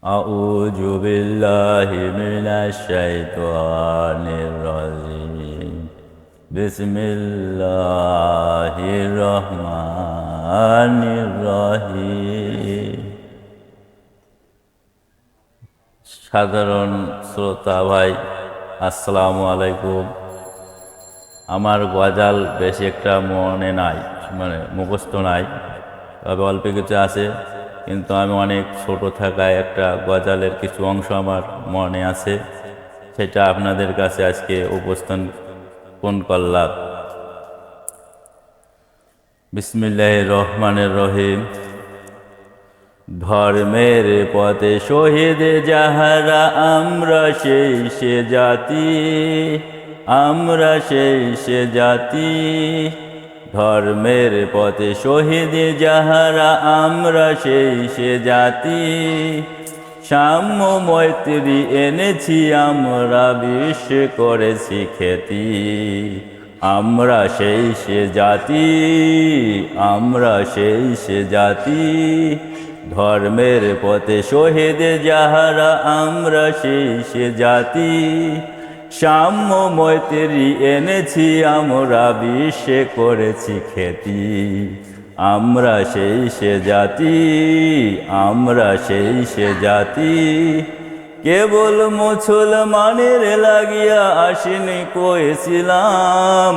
আউযু বিল্লাহি মিনাশ শাইতানির রাজিম। বিসমিল্লাহির রহমানির রহিম। সাধারণ শ্রোতা ভাই, আসসালামু আলাইকুম। আমার গজাল বেশি একটা মনে নাই, মুখস্থ নাই, তবে অল্প কিছু আছে। কিন্তু আমি অনেক ছোট থাকায় একটা গজালের কিছু অংশ আমার মনে আছে, সেটা আপনাদের কাছে আজকে উপস্থাপন করলাম। বিসমিল্লাহির রহমানির রহিম। ধর্মের পথে শহীদ যাহারা, আমরা সেই সে জাতি, আমরা সেই সে জাতি। ধর্মের পথে শহীদ যাহারা, আমরা সেই সে জাতি। সাম্য মৈত্রী এনেছি আমরা, বিশ্ব করেছি খ্যাতি। আমরা সেই সে জাতি, আমরা সেই সে জাতি। ধর্মের পথে শহীদ যাহারা, আমরা সেই সে জাতি। সাম্য মৈত্রী এনেছি আমরা, বিশ্বে করেছি খ্যাতি। আমরা সেই সে জাতি, আমরা সেই সে জাতি। কেবল মুসলমানের লাগিয়া আসেনি কইছিলাম,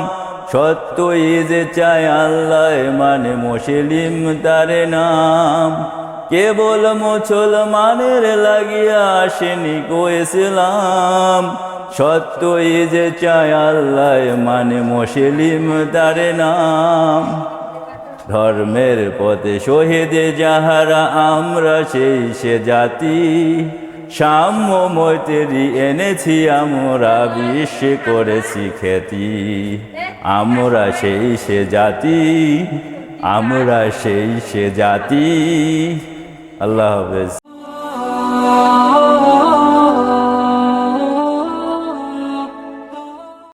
সত্যই যে চায় আল্লাহ মানে মুসলিম তারে নাম। কেবল মুসলমানের লাগিয়া আসেনি কইছিলাম, সত্যই যে চায় আল্লাহ মানে মুসলিম তারে নাম। ধর্মের পথে শহীদ যাহারা, আমরা সেই সে জাতি। সাম্য মৈত্রী এনেছি আমরা, বিশ্ব করেছি খ্যাতি। আমরা সেই সে জাতি, আমরা সেই সে জাতি। আল্লাহ হাফেজ।